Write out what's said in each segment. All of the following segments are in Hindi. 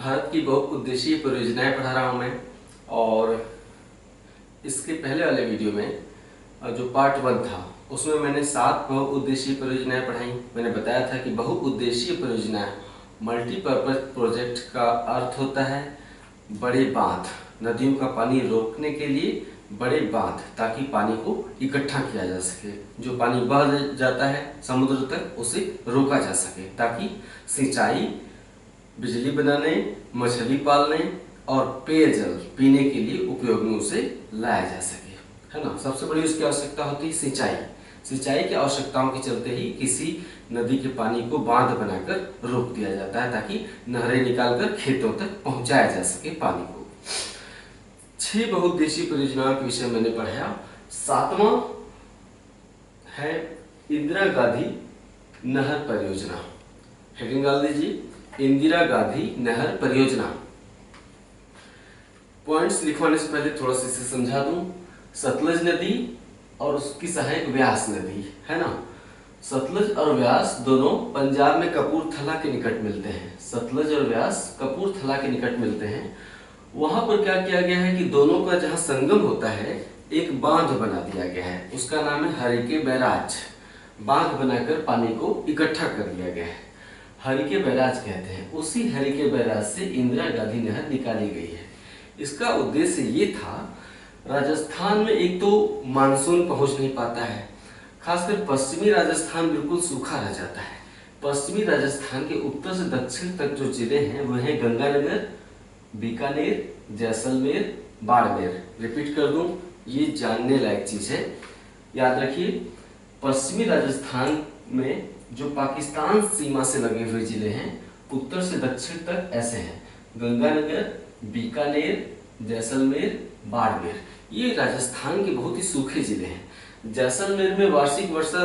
भारत की बहुउद्देशीय परियोजनाएं पढ़ा रहा हूं मैं। और इसके पहले वाले वीडियो में जो पार्ट 1 था उसमें मैंने 7 बहुउद्देशीय परियोजनाएं पढ़ाई। मैंने बताया था कि बहुउद्देशीय परियोजनाएं मल्टीपर्पज प्रोजेक्ट का अर्थ होता है बड़े बांध, नदियों का पानी रोकने के लिए बड़े बांध, ताकि पानी को इकट्ठा किया जा सके। जो पानी बह जाता है समुद्र तक उसे रोका जा सके, ताकि सिंचाई, बिजली बनाने, मछली पालने और पेयजल पीने के लिए उपयोग में उसे लाया जा सके, है ना। सबसे बड़ी उसकी आवश्यकता होती है सिंचाई। सिंचाई की आवश्यकताओं के चलते ही किसी नदी के पानी को बांध बनाकर रोक दिया जाता है, ताकि नहरें निकालकर खेतों तक पहुंचाया जा सके पानी को। 6 बहुउद्देशीय परियोजनाओं के विषय मैंने पढ़ा। 7वां है इंदिरा गांधी नहर परियोजना। हेडिंग डाल दीजिए, इंदिरा गांधी नहर परियोजना। पॉइंट्स लिखवाने से पहले थोड़ा सा इसे समझा दूं। सतलज नदी और उसकी सहायक व्यास नदी, है ना। सतलज और व्यास दोनों पंजाब में कपूरथला के निकट मिलते हैं। सतलज और व्यास कपूरथला के निकट मिलते हैं। वहां पर क्या किया गया है कि दोनों का जहां संगम होता है एक बांध बना दिया गया है, उसका नाम है हरिके बैराज। बांध बनाकर पानी को इकट्ठा कर लिया गया है, हरिके बैराज कहते हैं। उसी हरिके बैराज से इंदिरा गांधी नहर निकाली गई है। इसका उद्देश्य ये था, राजस्थान में एक तो मानसून पहुंच नहीं पाता है, खासकर पश्चिमी राजस्थान बिल्कुल सूखा रह जाता है। पश्चिमी राजस्थान के उत्तर से दक्षिण तक जो जिले हैं वह है गंगानगर, बीकानेर, जैसलमेर, बाड़मेर। रिपीट कर दूं, ये जानने लायक चीज है, याद रखिए। पश्चिमी राजस्थान में जो पाकिस्तान सीमा से लगे हुए जिले हैं उत्तर से दक्षिण तक ऐसे हैं: गंगानगर, बीकानेर, जैसलमेर, बाड़मेर। ये राजस्थान के बहुत ही सूखे जिले हैं। जैसलमेर में वार्षिक वर्षा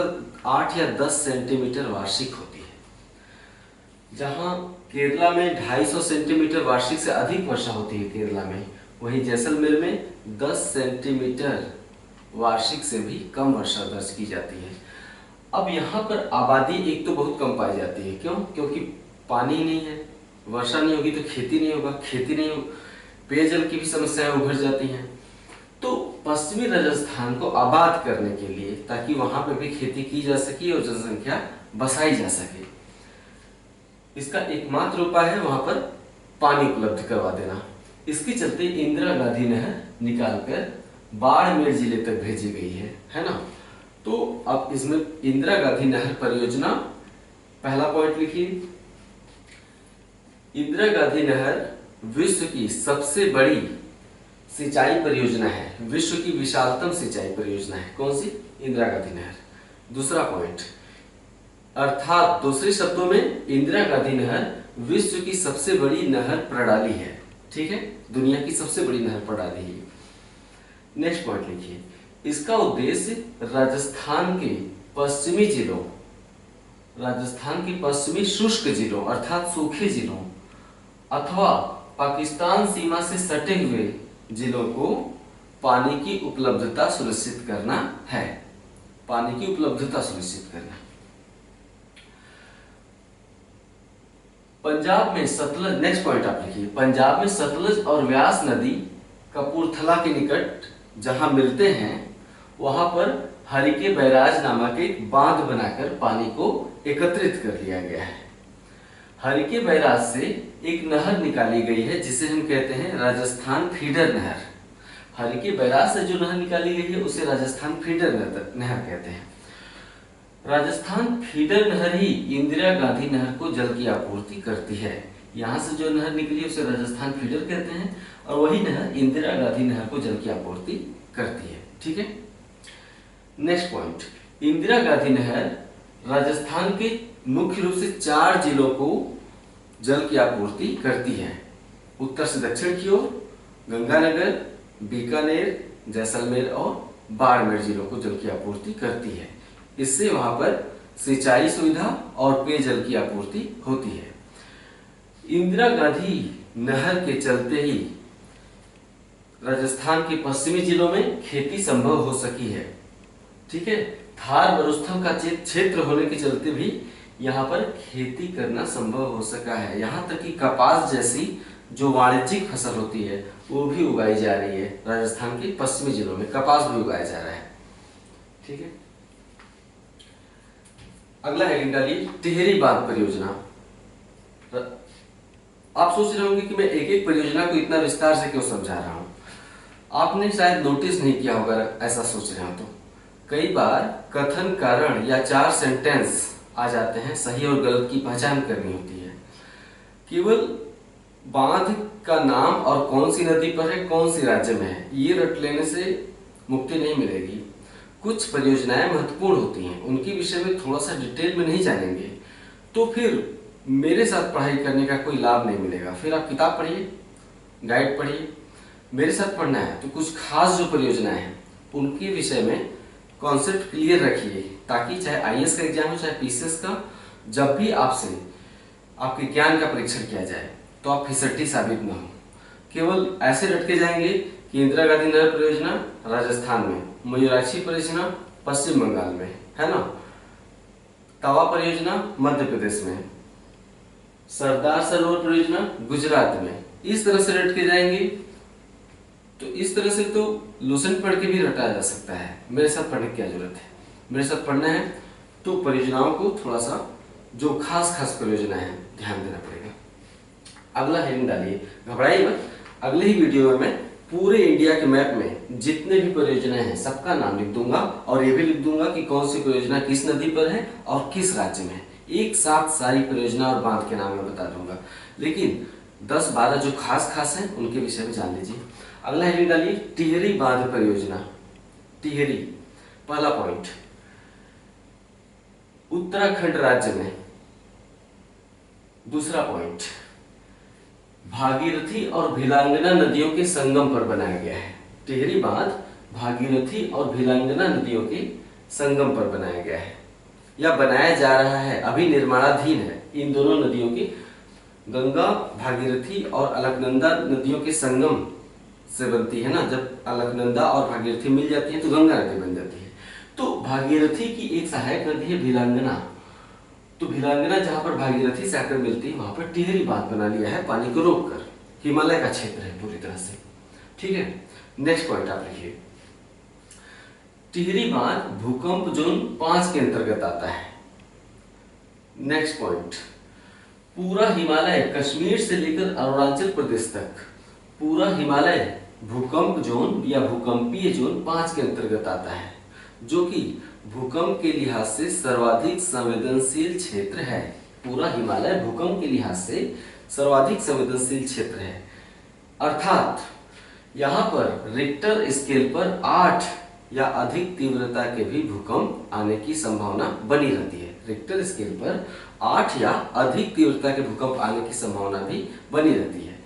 8 या 10 सेंटीमीटर वार्षिक होती है, जहां केरला में 250 सेंटीमीटर वार्षिक से अधिक वर्षा होती है केरला में, वहीं जैसलमेर में 10 सेंटीमीटर वार्षिक से भी कम वर्षा दर्ज की जाती है। अब यहाँ पर आबादी एक तो बहुत कम पाई जाती है। क्यों? क्योंकि पानी नहीं है, वर्षा नहीं होगी तो खेती नहीं होगा, खेती नहीं हो, पेयजल की भी समस्याएं उभर जाती हैं। तो पश्चिमी राजस्थान को आबाद करने के लिए, ताकि वहां पर भी खेती की जा सके और जनसंख्या बसाई जा सके, इसका एकमात्र उपाय है वहां पर पानी उपलब्ध करवा देना। इसके चलते इंदिरा गांधी नहर निकालकर बाड़मेर जिले तक भेजी गई है ना। तो अब इसमें इंदिरा गांधी नहर परियोजना, पहला पॉइंट लिखिए, इंदिरा गांधी नहर विश्व की सबसे बड़ी सिंचाई परियोजना है, विश्व की विशालतम सिंचाई परियोजना है। कौन सी? इंदिरा गांधी नहर। दूसरा पॉइंट, अर्थात दूसरे शब्दों में इंदिरा गांधी नहर विश्व की सबसे बड़ी नहर प्रणाली है। ठीक है, दुनिया की सबसे बड़ी नहर प्रणाली है। नेक्स्ट पॉइंट लिखिए, इसका उद्देश्य राजस्थान के पश्चिमी जिलों, राजस्थान के पश्चिमी शुष्क जिलों अर्थात सूखे जिलों अथवा पाकिस्तान सीमा से सटे हुए जिलों को पानी की उपलब्धता सुनिश्चित करना है। पानी की उपलब्धता सुनिश्चित करना। पंजाब में सतलज, नेक्स्ट पॉइंट आप लिखिए, पंजाब में सतलज और व्यास नदी कपूरथला के निकट जहां मिलते हैं वहां पर हरिके बैराज नामक एक बांध बनाकर पानी को एकत्रित कर लिया गया है। हरिके बैराज से एक नहर निकाली गई है जिसे हम कहते हैं राजस्थान फीडर नहर। हरिके बैराज से जो नहर निकाली गई है उसे राजस्थान फीडर नहर कहते हैं। राजस्थान फीडर नहर ही इंदिरा गांधी नहर को जल की आपूर्ति करती है। यहाँ से जो नहर निकली उसे राजस्थान फीडर कहते हैं और वही नहर इंदिरा गांधी नहर को जल की आपूर्ति करती है। ठीक है। नेक्स्ट पॉइंट, इंदिरा गांधी नहर राजस्थान के मुख्य रूप से 4 जिलों को जल की आपूर्ति करती है। उत्तर से दक्षिण की ओर गंगानगर, बीकानेर, जैसलमेर और बाड़मेर जिलों को जल की आपूर्ति करती है। इससे वहां पर सिंचाई सुविधा और पेयजल की आपूर्ति होती है। इंदिरा गांधी नहर के चलते ही राजस्थान के पश्चिमी जिलों में खेती संभव हो सकी है। ठीक है, थार मरुस्थल का क्षेत्र होने के चलते भी यहाँ पर खेती करना संभव हो सका है। यहाँ तक कि कपास जैसी जो वाणिज्यिक फसल होती है वो भी उगाई जा रही है। राजस्थान के पश्चिमी जिलों में कपास भी उगाया जा रहा है। ठीक है, अगला हेडिंग डालिए टिहरी बांध परियोजना। आप सोच रहे होंगे कि मैं एक एक परियोजना को इतना विस्तार से क्यों समझा रहा हूं। आपने शायद नोटिस नहीं किया होगा, ऐसा सोच रहे हो तो कई बार कथन कारण या 4 सेंटेंस आ जाते हैं, सही और गलत की पहचान करनी होती है। केवल बांध का नाम और कौन सी नदी पर है, कौन सी राज्य में है, ये रट लेने से मुक्ति नहीं मिलेगी। कुछ परियोजनाएं महत्वपूर्ण होती हैं, उनके विषय में थोड़ा सा डिटेल में नहीं जानेंगे तो फिर मेरे साथ पढ़ाई करने का कोई लाभ नहीं मिलेगा। फिर आप किताब पढ़िए, गाइड पढ़िए, मेरे साथ पढ़ना है तो कुछ खास जो परियोजनाएं हैं उनके विषय में कॉन्सेप्ट क्लियर रखिए, ताकि चाहे आईएएस का एग्जाम हो चाहे पीसीएस का, जब भी आपसे आपके ज्ञान का परीक्षण किया जाए तो आप फिसड्डी साबित न हो। केवल ऐसे रट के जाएंगे कि इंदिरा गांधी नहर परियोजना राजस्थान में, मयूराक्षी परियोजना पश्चिम बंगाल में, है ना, तवा परियोजना मध्य प्रदेश में, सरदार सरोवर परियोजना गुजरात में, इस तरह से रट के जाएंगे तो इस तरह से तो लुसेंट पढ़ के भी रटा जा सकता है। मेरे साथ पढ़ने की क्या जरूरत है, मेरे साथ पढ़ना है तो परियोजनाओं को थोड़ा सा जो खास खास परियोजना है ध्यान देना पड़ेगा। अगला हेडिंग डालिए, घबराइए मत, अगले ही वीडियो में मैं पूरे इंडिया के मैप में जितने भी परियोजनाएं हैं सबका नाम लिख दूंगा और ये भी लिख दूंगा कि कौन सी परियोजना किस नदी पर है और किस राज्य में है। एक साथ सारी परियोजना और बांध के नाम में बता दूंगा, लेकिन 10-12 जो खास खास हैं उनके विषय में जान लीजिए। अगला हेडिंग डालिए टिहरी बांध परियोजना। टिहरी, पहला पॉइंट उत्तराखंड राज्य में। दूसरा पॉइंट भागीरथी और भिलांगना नदियों के संगम पर बनाया गया है। टिहरी बांध भागीरथी और भिलांगना नदियों के संगम पर बनाया गया है या बनाया जा रहा है, अभी निर्माणाधीन है। इन दोनों नदियों के, गंगा भागीरथी और अलकनंदा नदियों के संगम से बनती है ना, जब अलकनंदा और भागीरथी मिल जाती है तो गंगा नदी बन जाती है। तो भागीरथी की एक सहायक नदी है भिलांगना, तो भिलांगना जहां पर भागीरथी से आकर मिलती है वहां पर टिहरी बांध बना लिया है, पानी को रोककर। हिमालय का क्षेत्र है पूरी तरह से। ठीक है, नेक्स्ट पॉइंट आप लिखिए, टिहरी बांध भूकंप जोन 5 के अंतर्गत आता है। नेक्स्ट पॉइंट, पूरा हिमालय कश्मीर से लेकर अरुणाचल प्रदेश तक, पूरा हिमालय भूकंप जोन या भूकंपीय जोन 5 के अंतर्गत आता है, जो कि भूकंप के लिहाज से सर्वाधिक संवेदनशील क्षेत्र है। पूरा हिमालय भूकंप के लिहाज से सर्वाधिक संवेदनशील क्षेत्र है, अर्थात यहाँ पर रिक्टर स्केल पर 8 या अधिक तीव्रता के भी भूकंप आने की संभावना बनी रहती है। रिक्टर स्केल पर 8 या अधिक तीव्रता के भूकंप आने की संभावना भी बनी रहती है।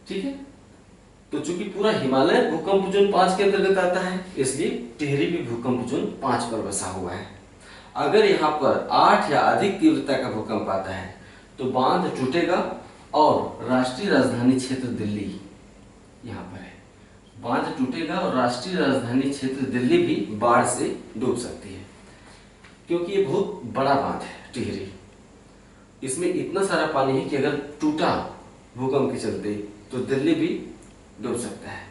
ठीक है, तो चूंकि पूरा हिमालय भूकंप जोन 5 के अंतर्गत आता है, इसलिए टिहरी भी भूकंप जोन 5 पर बसा हुआ है। अगर यहाँ पर 8 या अधिक तीव्रता का भूकंप आता है तो बांध टूटेगा और राष्ट्रीय राजधानी क्षेत्र दिल्ली यहाँ पर है, बांध टूटेगा और राष्ट्रीय राजधानी क्षेत्र दिल्ली भी बाढ़ से डूब सकती है, क्योंकि ये बहुत बड़ा बांध है टिहरी। इसमें इतना सारा पानी है कि अगर टूटा भूकंप के चलते तो दिल्ली भी डूब सकता है।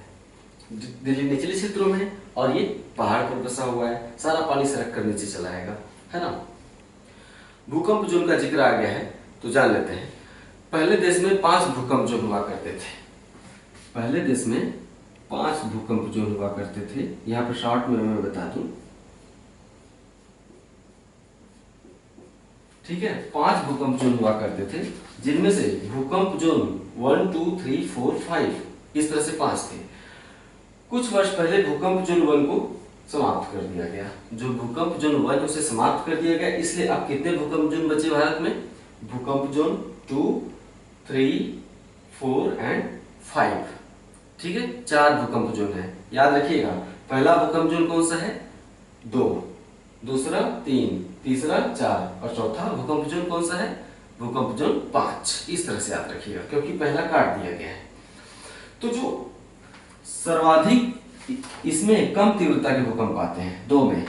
दिल्ली निचले क्षेत्रों में है और ये पहाड़ पर बसा हुआ है, सारा पानी सड़क कर नीचे चला आएगा, है ना। भूकंप जोन का जिक्र आ गया है तो जान लेते हैं। पहले देश में 5 भूकंप जोन हुआ करते थे। पहले देश में 5 भूकंप जोन हुआ करते थे। यहाँ पर शॉर्ट में मैं बता दूं, ठीक है, 5 भूकंप जोन हुआ करते थे, जिनमें से भूकंप जोन 1, 2, 3, 4, 5 इस तरह से 5 थे। कुछ वर्ष पहले भूकंप जोन 1 को समाप्त कर दिया गया। जो भूकंप जोन 1 उसे समाप्त कर दिया गया, इसलिए अब कितने भूकंप जोन बचे भारत में? भूकंप जोन 2, 3, 4 एंड 5। ठीक है, 4 भूकंप जोन है, याद रखिएगा। पहला भूकंप जोन कौन सा है? 2, दूसरा 3, तीसरा 4 और चौथा भूकंप जोन कौन सा है? भूकंप जोन 5। इस तरह से याद रखिएगा, क्योंकि पहला काट दिया गया है। तो जो सर्वाधिक इसमें कम तीव्रता के भूकंप आते हैं 2 में,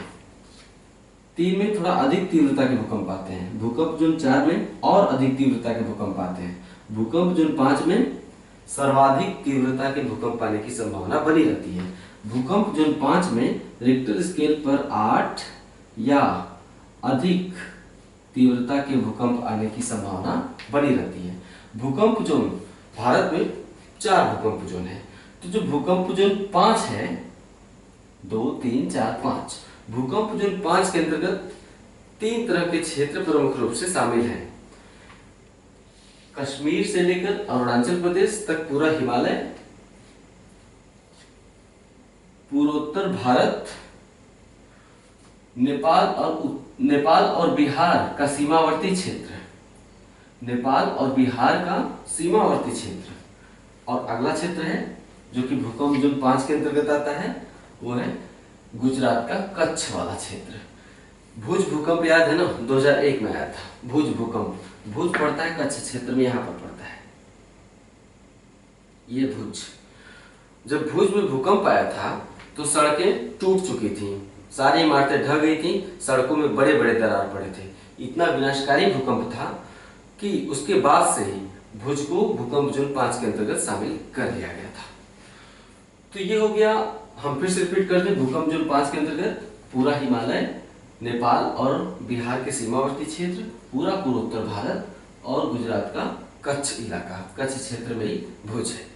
3 में थोड़ा अधिक तीव्रता के भूकंप आते हैं। भूकंप जोन 4 में और अधिक तीव्रता के भूकंप आते हैं। भूकंप जोन 5 में सर्वाधिक तीव्रता के भूकंप आने की संभावना बनी रहती है। भूकंप जोन 5 में रिक्टर स्केल पर 8 या अधिक तीव्रता के भूकंप आने की संभावना बनी रहती है। भूकंप जोन भारत में 4 भूकंप जोन है। तो जो भूकंप जोन 5 है, 2, 3, 4, 5, भूकंप जोन 5 के अंतर्गत 3 तरह के क्षेत्र प्रमुख रूप से शामिल हैं। कश्मीर से लेकर अरुणाचल प्रदेश तक पूरा हिमालय, पूर्वोत्तर भारत, नेपाल और बिहार का सीमावर्ती क्षेत्र, नेपाल और बिहार का सीमावर्ती क्षेत्र, और अगला क्षेत्र है जो कि भूकंप जोन 5 के अंतर्गत आता है, वो है गुजरात का कच्छ वाला क्षेत्र। भुज भूकंप याद है ना, 2001 में आया था भुज भूकंप। भुज पड़ता है कच्छ क्षेत्र में, यहां पर पड़ता है ये भुज। जब भुज में भूकंप आया था तो सड़कें टूट चुकी थी, सारी इमारतें ढह गई थी, सड़कों में बड़े बड़े दरार पड़े थे। इतना विनाशकारी भूकंप था कि उसके बाद से ही भुज को भूकंप जोन 5 के अंतर्गत शामिल कर लिया गया था। तो ये हो गया, हम फिर से रिपीट कर दें, भूकंप जोन 5 के अंतर्गत पूरा हिमालय, नेपाल और बिहार के सीमावर्ती क्षेत्र, पूरा पूर्वोत्तर भारत और गुजरात का कच्छ इलाका, कच्छ क्षेत्र में ही भुज है।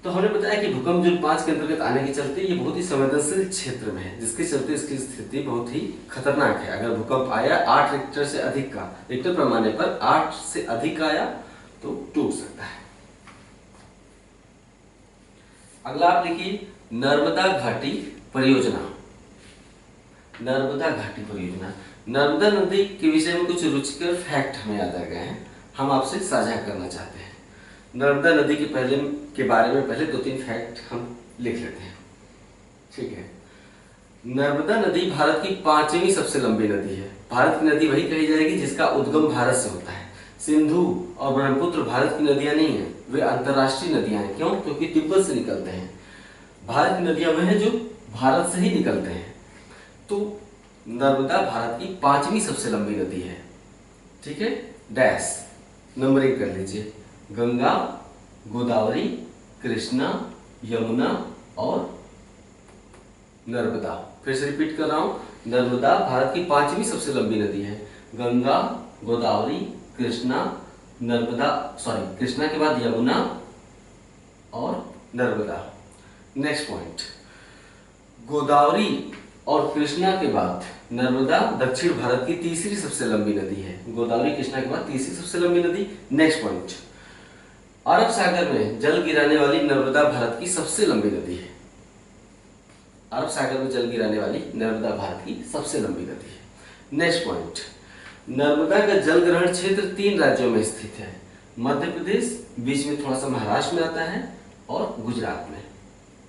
तो हमने बताया कि भूकंप जोन 5 के अंतर्गत आने के चलते ये बहुत ही संवेदनशील क्षेत्र में है, जिसके चलते इसकी स्थिति बहुत ही खतरनाक है। अगर भूकंप आया 8 रिक्टर से अधिक का, रिक्टर पैमाने पर 8 से अधिक आया तो टूट सकता है। अगला आप लिखिए नर्मदा घाटी परियोजना। नर्मदा घाटी परियोजना, नर्मदा नदी के विषय में कुछ रुचिकर फैक्ट हमें याद आ गए हैं, हम आपसे साझा करना चाहते हैं। नर्मदा नदी के बारे में पहले 2-3 फैक्ट हम लिख लेते हैं, ठीक है। नर्मदा नदी भारत की 5वीं सबसे लंबी नदी है। भारत की नदी वही कही जाएगी जिसका उद्गम भारत से होता है। सिंधु और ब्रह्मपुत्र भारत की नदियां नहीं है, वे अंतरराष्ट्रीय नदियां हैं। क्यों? क्योंकि तिब्बत से निकलते हैं। भारत की नदियां वे हैं जो भारत से ही निकलते हैं। तो नर्मदा भारत की 5वीं सबसे लंबी नदी है, ठीक है। डैश नंबरिंग कर लीजिए, गंगा, गोदावरी, कृष्णा, यमुना और नर्मदा। फिर से रिपीट कर रहा हूं, नर्मदा भारत की 5वीं सबसे लंबी नदी है। गंगा, गोदावरी, कृष्णा, नर्मदा, सॉरी कृष्णा के बाद यमुना और नर्मदा। नेक्स्ट पॉइंट, गोदावरी और कृष्णा के बाद नर्मदा दक्षिण भारत की 3री सबसे लंबी नदी है। गोदावरी कृष्णा के बाद 3री सबसे लंबी नदी। नेक्स्ट पॉइंट, अरब सागर में जल गिराने वाली नर्मदा भारत की सबसे लंबी नदी है। अरब सागर में जल गिराने वाली नर्मदा भारत की सबसे लंबी नदी है। नेक्स्ट पॉइंट, नर्मदा का जल ग्रहण क्षेत्र 3 राज्यों में स्थित है। मध्य प्रदेश, बीच में थोड़ा सा महाराष्ट्र में आता है, और गुजरात में।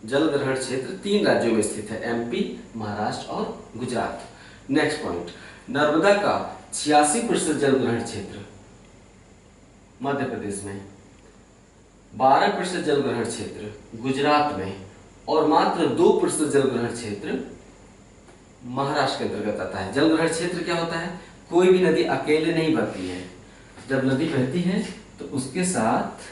जल ग्रहण क्षेत्र 3 राज्यों में स्थित है, एमपी, महाराष्ट्र और गुजरात। नेक्स्ट पॉइंट, नर्मदा का 86% जल ग्रहण क्षेत्र मध्य प्रदेश में, 12% जल ग्रहण क्षेत्र गुजरात में, और मात्र 2% जल ग्रहण क्षेत्र महाराष्ट्र के अंतर्गत आता है। जल ग्रहण क्षेत्र क्या होता है? कोई भी नदी अकेले नहीं बहती है। जब नदी बहती है तो उसके साथ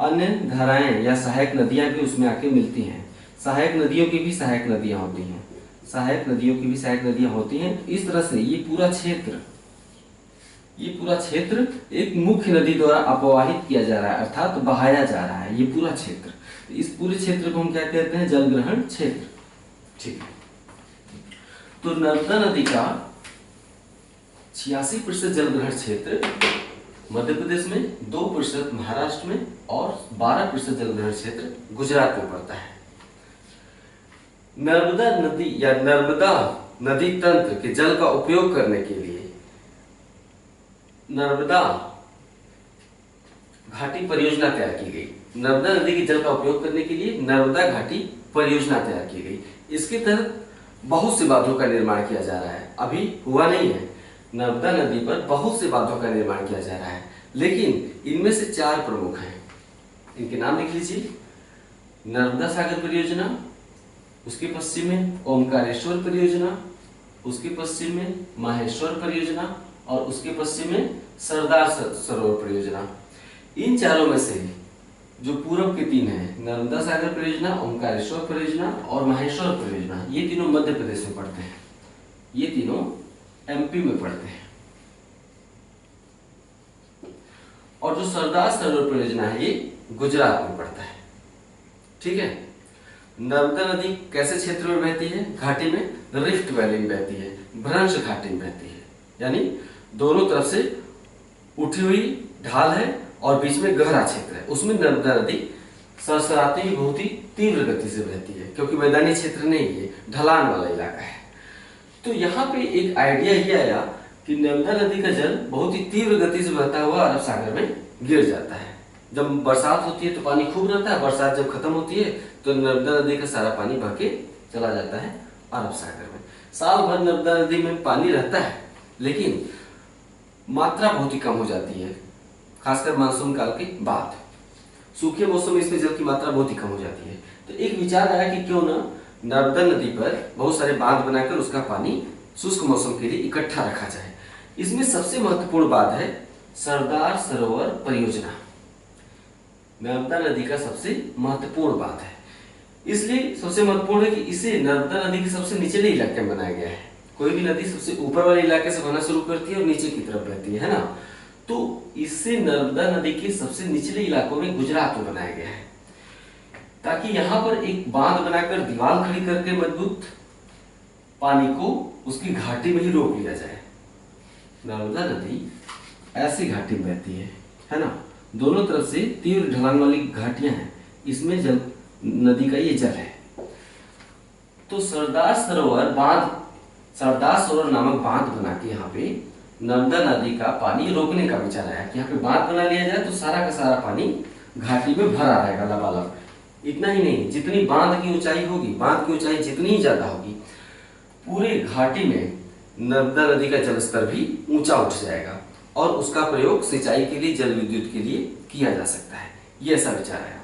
अन्य धाराएं या सहायक नदियां भी उसमें आके मिलती हैं। सहायक नदियों की भी सहायक नदियां होती हैं, सहायक नदियों की भी सहायक नदियां होती हैं। इस तरह से ये पूरा क्षेत्र एक मुख्य नदी द्वारा अपवाहित किया जा रहा है, अर्थात बहाया जा रहा है ये पूरा क्षेत्र। इस पूरे क्षेत्र को हम क्या कहते हैं? जल ग्रहण क्षेत्र, ठीक है। तो नर्मदा नदी का 86% जल ग्रहण क्षेत्र मध्य प्रदेश में, 2% महाराष्ट्र में और 12% जल ग्रहण क्षेत्र गुजरात में पड़ता है। नर्मदा नदी या नर्मदा नदी तंत्र के जल का उपयोग करने के लिए नर्मदा घाटी परियोजना तैयार की गई। नर्मदा नदी के जल का उपयोग करने के लिए नर्मदा घाटी परियोजना तैयार की गई। इसके तहत बहुत से बांधों का निर्माण किया जा रहा है, अभी हुआ नहीं है। नर्मदा नदी पर बहुत से बांधों का निर्माण किया जा रहा है, लेकिन इनमें से 4 प्रमुख हैं। इनके नाम लिख लीजिए। नर्मदा सागर परियोजना, उसके पश्चिम में ओमकारेश्वर परियोजना, उसके पश्चिम में माहेश्वर परियोजना और उसके पश्चिम में सरदार सरोवर परियोजना। इन चारों में से जो पूरब के तीन है, नर्मदा सागर परियोजना, ओंकारेश्वर परियोजना और माहेश्वर परियोजना, ये तीनों मध्य प्रदेश में पड़ते हैं, ये तीनों एमपी में पड़ते हैं। और जो सरदार सरोवर परियोजना है ये गुजरात में पड़ता है। ठीक है। नर्मदा नदी कैसे क्षेत्र में बहती है? घाटी में, रिफ्ट वैली में बहती है, भ्रंश घाटी में बहती है, यानी दोनों तरफ से उठी हुई ढाल है और बीच में गहरा क्षेत्र है। उसमें नर्मदा नदी सरसराती हुई बहुत ही तीव्र गति से बहती है, क्योंकि मैदानी क्षेत्र नहीं, ये ढलान वाला इलाका है। तो यहाँ पे एक आइडिया ये आया कि नर्मदा नदी का जल बहुत ही तीव्र गति से बहता हुआ अरब सागर में गिर जाता है। जब बरसात होती है तो पानी खूब रहता है, बरसात जब खत्म होती है तो नर्मदा नदी का सारा पानी बह के चला जाता है अरब सागर में। साल भर नर्मदा नदी में पानी रहता है, लेकिन मात्रा बहुत ही कम हो जाती है, खासकर मानसून काल के बाद। सूखे मौसम में इसमें जल की मात्रा बहुत ही कम हो जाती है। तो एक विचार आया कि क्यों ना नर्मदा नदी पर बहुत सारे बांध बनाकर उसका पानी शुष्क मौसम के लिए इकट्ठा रखा जाए। इसमें सबसे महत्वपूर्ण बात है सरदार सरोवर परियोजना। नर्मदा नदी का सबसे महत्वपूर्ण बात है, इसलिए सबसे महत्वपूर्ण है कि इसे नर्मदा नदी के सबसे निचले इलाके में बनाया गया है। कोई भी नदी सबसे ऊपर वाले इलाके से बहना शुरू करती है और नीचे की तरफ बहती है ना, तो इससे नर्मदा नदी के सबसे निचले इलाकों में गुजरात में बनाया गया है, ताकि यहाँ पर एक बांध बनाकर दीवार खड़ी करके मजबूत पानी को उसकी घाटी में ही रोक लिया जाए। नर्मदा नदी ऐसी घाटी में बहती है ना, दोनों तरफ से तीव्र ढलान वाली घाटियां हैं, इसमें जल नदी का ये जल है। तो सरदार सरोवर नामक बांध बना के यहाँ पे नर्मदा नदी का पानी रोकने का विचार आया कि यहाँ पे बांध बना लिया जाए तो सारा का सारा पानी घाटी में भरा रहेगा लबालब। इतना ही नहीं, जितनी बांध की ऊंचाई होगी, बांध की ऊंचाई जितनी ही ज्यादा होगी, पूरे घाटी में नर्मदा नदी का जलस्तर भी ऊंचा उठ जाएगा और उसका प्रयोग सिंचाई के लिए, जल विद्युत के लिए किया जा सकता है। ये ऐसा विचार आया।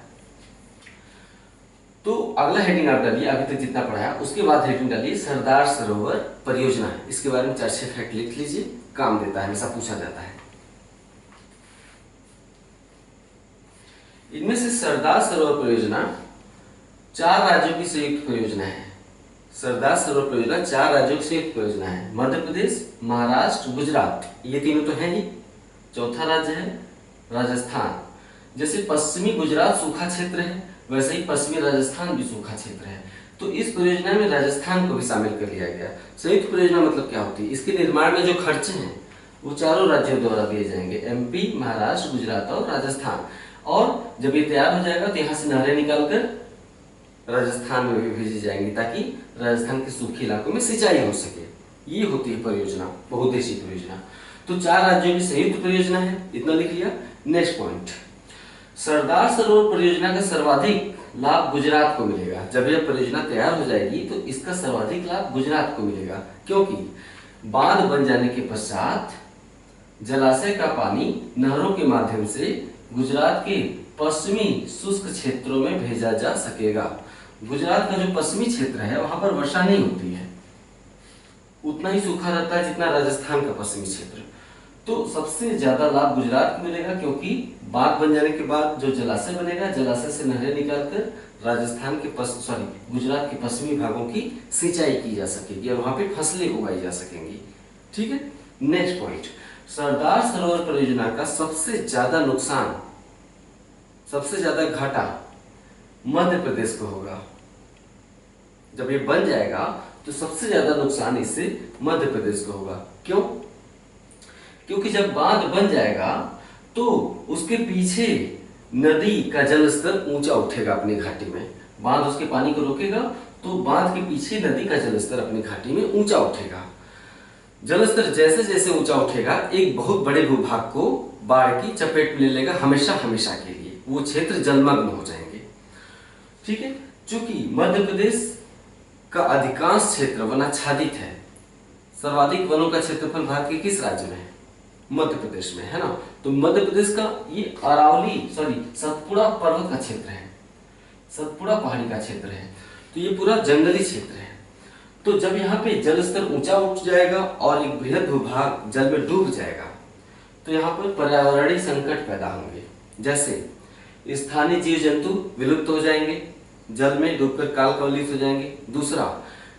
तो अगला हेडिंग आप डालिए, अभी तक जितना पढ़ाया उसके बाद हेडिंग डालिए सरदार सरोवर परियोजना। इसके बारे में 4-6 फैक्ट लिख लीजिए, काम देता है, हमेशा पूछा जाता है। इनमें से सरदार सरोवर परियोजना 4 राज्यों की संयुक्त परियोजना है। सरदार सरोवर परियोजना 4 राज्यों की संयुक्त परियोजना है। मध्य प्रदेश, महाराष्ट्र, गुजरात, ये तीनों तो हैं ही। चौथा राज्य है राजस्थान। जैसे पश्चिमी गुजरात सूखा क्षेत्र है, वैसे ही पश्चिमी राजस्थान भी सूखा क्षेत्र है, तो इस परियोजना में राजस्थान को भी शामिल कर लिया गया। संयुक्त परियोजना मतलब क्या होती है? इसके निर्माण में जो खर्चे हैं वो चारों राज्यों द्वारा दिए जाएंगे, एमपी, महाराष्ट्र, गुजरात और राजस्थान। और जब ये तैयार हो जाएगा तो यहाँ से नहरें निकालकर राजस्थान में भी भेजी जाएंगी, ताकि राजस्थान के सूखे इलाकों में सिंचाई हो सके। ये होती है परियोजना, बहुउद्देशीय परियोजना। तो 4 राज्यों की संयुक्त परियोजना है, इतना लिख लिया। नेक्स्ट पॉइंट, सरदार सरोवर परियोजना का सर्वाधिक लाभ गुजरात को मिलेगा। जब यह परियोजना तैयार हो जाएगी तो इसका सर्वाधिक लाभ गुजरात को मिलेगा, क्योंकि बांध बन जाने के पश्चात जलाशय का पानी नहरों के माध्यम से गुजरात के पश्चिमी शुष्क क्षेत्रों में भेजा जा सकेगा। गुजरात का जो पश्चिमी क्षेत्र है वहां पर वर्षा नहीं होती है, उतना ही सूखा रहता है जितना राजस्थान का पश्चिमी क्षेत्र। तो सबसे ज्यादा लाभ गुजरात को मिलेगा, क्योंकि बांध बन जाने के बाद जो जलाशय बनेगा, जलाशय से नहरें निकालकर राजस्थान के गुजरात के पश्चिमी भागों की सिंचाई की जा सकेगी और वहां पे फसलें उगाई जा सकेंगी। ठीक है। नेक्स्ट पॉइंट, सरदार सरोवर परियोजना का सबसे ज्यादा नुकसान, सबसे ज्यादा घाटा मध्य प्रदेश को होगा। जब ये बन जाएगा तो सबसे ज्यादा नुकसान इससे मध्य प्रदेश को होगा। क्यों? क्योंकि जब बांध बन जाएगा तो उसके पीछे नदी का जल स्तर ऊंचा उठेगा अपनी घाटी में। बांध उसके पानी को रोकेगा तो बांध के पीछे नदी का जल स्तर अपनी घाटी में ऊंचा उठेगा। जल स्तर जैसे जैसे ऊंचा उठेगा, एक बहुत बड़े भूभाग को बाढ़ की चपेट में ले लेगा, हमेशा हमेशा के लिए वो क्षेत्र जलमग्न हो जाएंगे। ठीक है। चूंकि मध्य प्रदेश का अधिकांश क्षेत्र वनाच्छादित है, सर्वाधिक वनों का क्षेत्रफल भारत के किस राज्य में है? मध्य प्रदेश में, है ना। तो मध्य प्रदेश का ये सतपुड़ा पर्वत का क्षेत्र है, सतपुड़ा पहाड़ी का क्षेत्र है, तो ये पूरा जंगली क्षेत्र है। तो जब यहाँ पे जल स्तर ऊंचा उठ जाएगा और एक बृहद भूभाग जल में डूब जाएगा तो यहाँ पर पर्यावरणीय संकट पैदा होंगे। जैसे स्थानीय जीव जंतु विलुप्त हो जाएंगे, जल में डूबकर काल कवलित हो जाएंगे। दूसरा,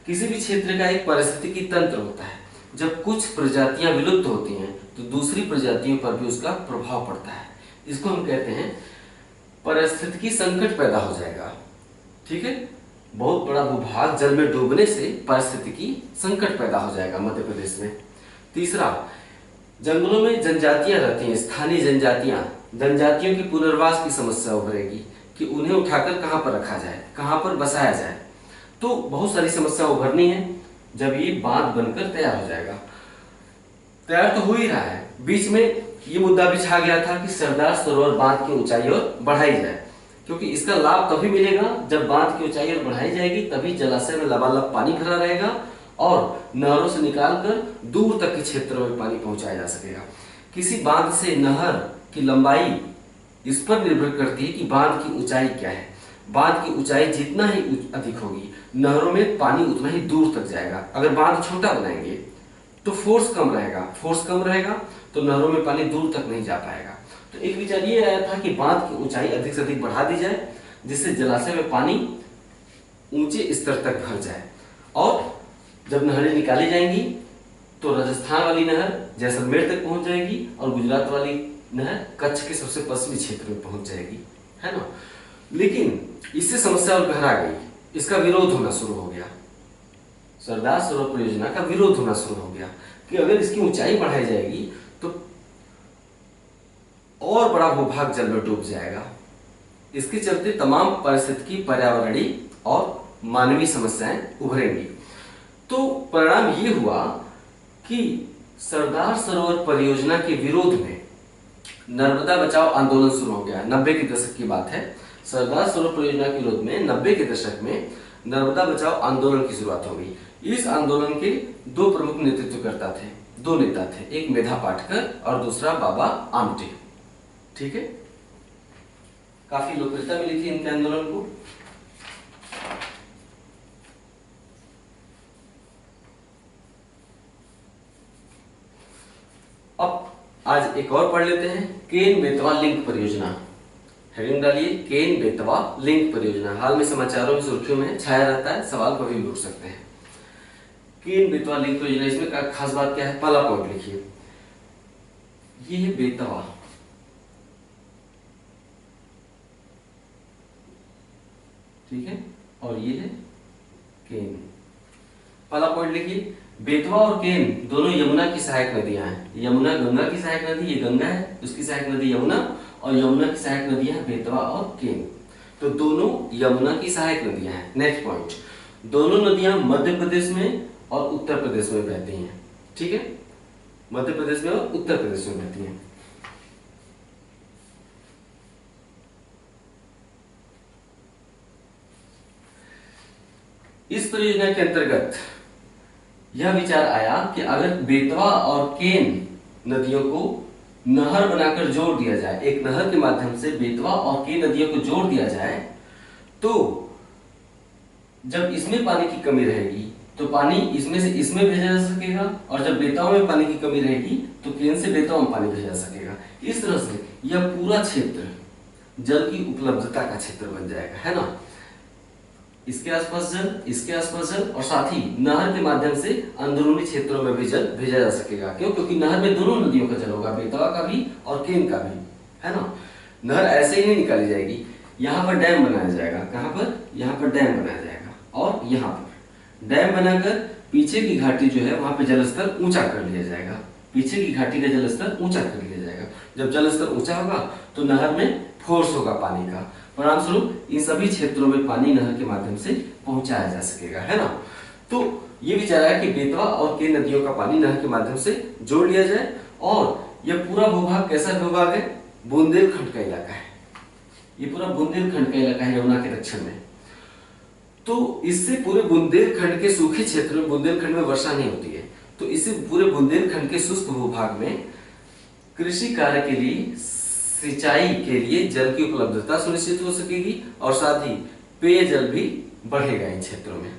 किसी भी क्षेत्र का एक पारिस्थितिकी तंत्र होता है, जब कुछ प्रजातियां विलुप्त होती हैं तो दूसरी प्रजातियों पर भी उसका प्रभाव पड़ता है। इसको हम कहते हैं पारिस्थितिकी संकट पैदा हो जाएगा। ठीक है, बहुत बड़ा भूभाग जल में डूबने से पारिस्थितिकी संकट पैदा हो जाएगा मध्य प्रदेश में। तीसरा, जंगलों में जनजातियां रहती हैं, स्थानीय जनजातियों के पुनर्वास की समस्या उभरेगी कि उन्हें उठाकर कहां पर रखा जाए, कहां पर बसाया जाए। तो बहुत सारी समस्या उभरनी है जब ये बांध बनकर तैयार हो जाएगा। तैयार तो हो ही रहा है। बीच में ये मुद्दा भी छा गया था कि सरदार सरोवर बांध की ऊंचाई और बढ़ाई जाए, क्योंकि इसका लाभ तभी मिलेगा जब बांध की ऊंचाई और बढ़ाई जाएगी, तभी जलाशय में लबालब पानी भरा रहेगा और नहरों से निकालकर दूर तक के क्षेत्रों में पानी पहुंचाया जा सकेगा। किसी बांध से नहर की लंबाई इस पर निर्भर करती है कि बांध की ऊंचाई क्या है। बांध की ऊंचाई जितना ही अधिक होगी, नहरों में पानी उतना ही दूर तक जाएगा। अगर बांध छोटा बनाएंगे तो फोर्स कम रहेगा तो नहरों में पानी दूर तक नहीं जा पाएगा। तो एक विचार ये आया था कि बांध की ऊंचाई अधिक से अधिक बढ़ा दी जाए, जिससे जलाशय में पानी ऊंचे स्तर तक भर जाए। और जब नहरें निकाली जाएंगी तो राजस्थान वाली नहर जैसलमेर तक पहुंच जाएगी और गुजरात वाली नहर कच्छ के सबसे पश्चिमी क्षेत्र में पहुंच जाएगी, है ना। लेकिन इससे समस्या और गहरा गई, इसका विरोध होना शुरू हो गया। सरदार सरोवर परियोजना का विरोध होना शुरू हो गया कि अगर इसकी ऊंचाई बढ़ाई जाएगी तो और बड़ा भूभाग जल में डूब जाएगा। इसके चलते तमाम पारिस्थितिकी, पर्यावरणीय और मानवीय समस्याएं उभरेंगी। तो परिणाम ये हुआ कि सरदार सरोवर परियोजना के विरोध में नर्मदा बचाओ आंदोलन शुरू हो गया। 90 के दशक की बात है। सरदार सरोवर परियोजना के विरोध में 90 के दशक में नर्मदा बचाओ आंदोलन की शुरुआत हो गई। इस आंदोलन के दो प्रमुख नेतृत्वकर्ता थे, दो नेता थे, एक मेधा पाटकर और दूसरा बाबा आमटे। ठीक है, काफी लोकप्रियता मिली थी इनके आंदोलन को। अब आज एक और पढ़ लेते हैं, केन बेतवा लिंक परियोजना। हेडिंग डालिए, केन बेतवा लिंक परियोजना। हाल में समाचारों में सुर्खियों में छाया रहता है, सवाल कभी भी उठ सकते हैं। केन बेतवा लिंक परियोजना, इसमें खास बात क्या है, पहला पॉइंट लिखिए, ये है बेतवा, ठीक है, और ये है केन। पहला पॉइंट लिखिए, बेतवा और केन दोनों यमुना की सहायक नदियां हैं। यमुना गंगा की सहायक नदी, ये गंगा है, उसकी सहायक नदी यमुना, और यमुना की सहायक नदियां हैं बेतवा और केन। तो दोनों यमुना की सहायक नदियां हैं। नेक्स्ट पॉइंट, दोनों नदियां मध्य प्रदेश में और उत्तर प्रदेश में बहती हैं। ठीक है, मध्य प्रदेश में और उत्तर प्रदेश में बहती हैं। इस परियोजना के अंतर्गत यह विचार आया कि अगर बेतवा और केन नदियों को नहर बनाकर जोड़ दिया जाए, एक नहर के माध्यम से बेतवा और केन नदियों को जोड़ दिया जाए, तो जब इसमें पानी की कमी रहेगी तो पानी इसमें से इसमें भेजा जा सकेगा, और जब बेतवा में पानी की कमी रहेगी तो केन से बेतवा में पानी भेजा जा सकेगा। इस तरह से यह पूरा क्षेत्र जल की उपलब्धता का क्षेत्र बन जाएगा, है ना। इसके आसपास जल, इसके आसपास जल, और साथ ही नहर के माध्यम से अंदरूनी क्षेत्रों में भी जल भेजा जा सकेगा। क्यों? क्योंकि नहर में दोनों नदियों का जल होगा, बेतवा का भी और केन का भी, है ना। नहर ऐसे ही नहीं निकाली जाएगी, यहाँ पर डैम बनाया जाएगा। कहाँ पर? यहाँ पर डैम बनाया जाएगा, और यहाँ पर डैम बनाकर पीछे की घाटी जो है वहां पे जलस्तर ऊंचा कर लिया जाएगा। पीछे की घाटी का जलस्तर ऊंचा कर लिया जाएगा। जब जलस्तर ऊंचा होगा तो नहर में फोर्स होगा पानी का, परिणाम स्वरूप इन सभी क्षेत्रों में पानी नहर के माध्यम से पहुंचाया जा सकेगा, है ना। तो ये विचार है कि बेतवा और केन नदियों का पानी नहर के माध्यम से जोड़ लिया जाए, और यह पूरा भूभाग कैसा भूभाग है? बुंदेलखंड का इलाका है। ये पूरा बुंदेलखंड का इलाका है यमुना के दक्षिण में। तो इससे पूरे बुंदेलखंड के सूखे क्षेत्र में, बुंदेलखंड में वर्षा नहीं होती है, तो इससे पूरे बुंदेलखंड के शुष्क भूभाग में कृषि कार्य के लिए, सिंचाई के लिए जल की उपलब्धता सुनिश्चित हो सकेगी, और साथ ही पेयजल भी बढ़ेगा इन क्षेत्रों में।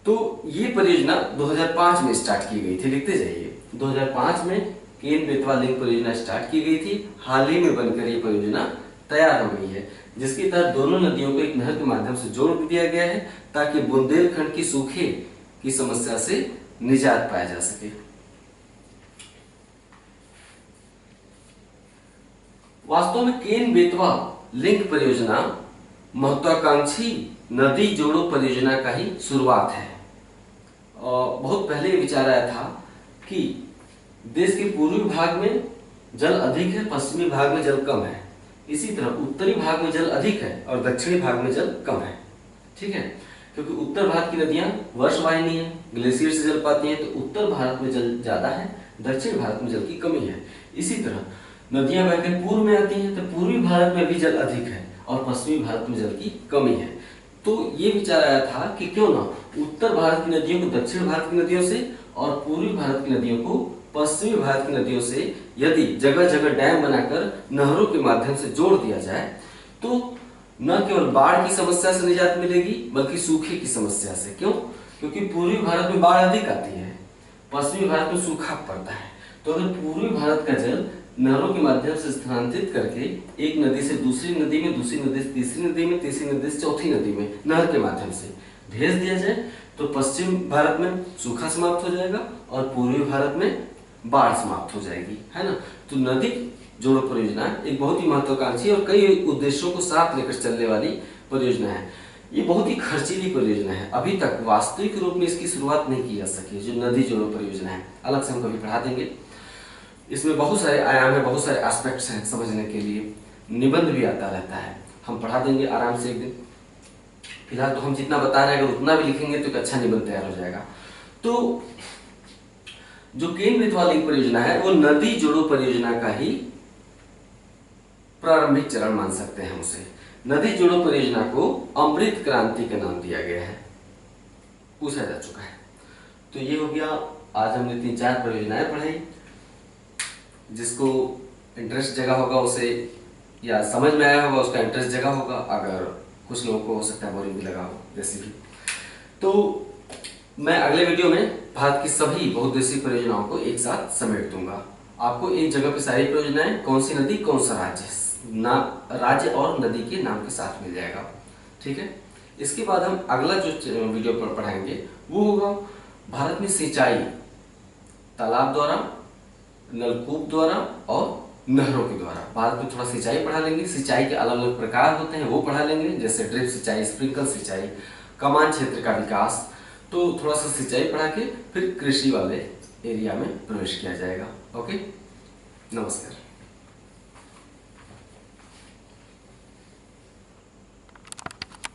तो ये परियोजना 2005 में स्टार्ट की गई थी, लिखते जाइए। 2005 में केन बेतवा लिंक परियोजना स्टार्ट की गई थी। हाल ही में बनकर ये परियोजना तैयार हो गई है, जिसके तहत दोनों नदियों को एक नहर के माध्यम से जोड़ दिया गया है ताकि बुंदेलखंड की सूखे की समस्या से निजात पाया जा सके। वास्तव में केन बेतवा लिंक परियोजना महत्वाकांक्षी नदी जोड़ो परियोजना का ही शुरुआत है। और बहुत पहले ये विचार आया था कि देश के पूर्वी भाग में जल अधिक है, पश्चिमी भाग में जल कम है। इसी तरह उत्तरी भाग में जल अधिक है और दक्षिणी भाग में जल कम है। ठीक है, क्योंकि उत्तर भारत की नदियां वर्षवाहिनी है, ग्लेशियर से जल पाती हैं, तो उत्तर भारत में जल ज्यादा है, दक्षिण भारत में जल की कमी है। इसी तरह नदियां बहकर पूर्व में आती हैं, तो पूर्वी भारत में भी जल अधिक है और पश्चिमी भारत में जल की कमी है। तो ये विचार आया था कि क्यों ना उत्तर भारत की नदियों को दक्षिण भारत की नदियों से और पूर्वी भारत की नदियों को पश्चिमी भारत की नदियों से यदि जगह जगह डैम बनाकर नहरों के माध्यम से जोड़ दिया जाए तो न केवल बाढ़ की समस्या से निजात मिलेगी बल्कि सूखे की समस्या से। क्यों? क्योंकि पूर्वी भारत में बाढ़ अधिक आती है, पश्चिमी भारत में सूखा पड़ता है। तो अगर पूर्वी भारत का जल नहरों के माध्यम से स्थानांतरित करके एक नदी से दूसरी नदी में, दूसरी नदी से तीसरी नदी में, तीसरी नदी से चौथी नदी में नहर के माध्यम से भेज दिया जाए तो पश्चिम भारत में सूखा समाप्त हो जाएगा और पूर्वी भारत में बाढ़ समाप्त हो जाएगी, है ना। तो नदी जोड़ो परियोजना एक बहुत ही महत्वाकांक्षी और कई उद्देश्यों को साथ लेकर चलने वाली परियोजना है। ये बहुत ही खर्चीली परियोजना है, अभी तक वास्तविक रूप में इसकी शुरुआत नहीं की जा सकी। जो नदी जोड़ो परियोजना है, अलग से हम कभी पढ़ा देंगे। इसमें बहुत सारे आयाम है, बहुत सारे एस्पेक्ट्स हैं समझने के लिए, निबंध भी आता रहता है, हम पढ़ा देंगे आराम से एक दिन। फिलहाल तो हम जितना बता रहे हैं अगर उतना भी लिखेंगे तो एक अच्छा निबंध तैयार हो जाएगा। तो जो केन बेतवा लिंक परियोजना है वो नदी जोड़ो परियोजना का ही प्रारंभिक चरण मान सकते हैं हम उसे। नदी जोड़ो परियोजना को अमृत क्रांति का नाम दिया गया है, पूछा जा चुका है। तो ये हो गया, आज हमने 3-4 परियोजनाएं पढ़ाई। जिसको इंटरेस्ट जगह होगा उसे या समझ में आया होगा उसका इंटरेस्ट जगह होगा, अगर कुछ लोगों को हो सकता है बोरिंग भी लगा हो जैसे भी। तो मैं अगले वीडियो में भारत की सभी बहुउद्देशीय परियोजनाओं को एक साथ समेट दूंगा। आपको एक जगह पे सारी परियोजनाएं, कौन सी नदी कौन सा राज्य और नदी के नाम के साथ मिल जाएगा। ठीक है, इसके बाद हम अगला जो वीडियो पर पढ़ाएंगे वो होगा भारत में सिंचाई तालाब द्वारा, नलकूप द्वारा और नहरों के द्वारा। भारत में थोड़ा सिंचाई पढ़ा लेंगे, सिंचाई के अलग अलग प्रकार होते हैं वो पढ़ा लेंगे, जैसे ड्रिप सिंचाई, स्प्रिंकल सिंचाई, कमान क्षेत्र का विकास। तो थोड़ा सा सिंचाई पढ़ा के फिर कृषि वाले एरिया में प्रवेश किया जाएगा। ओके, नमस्कार।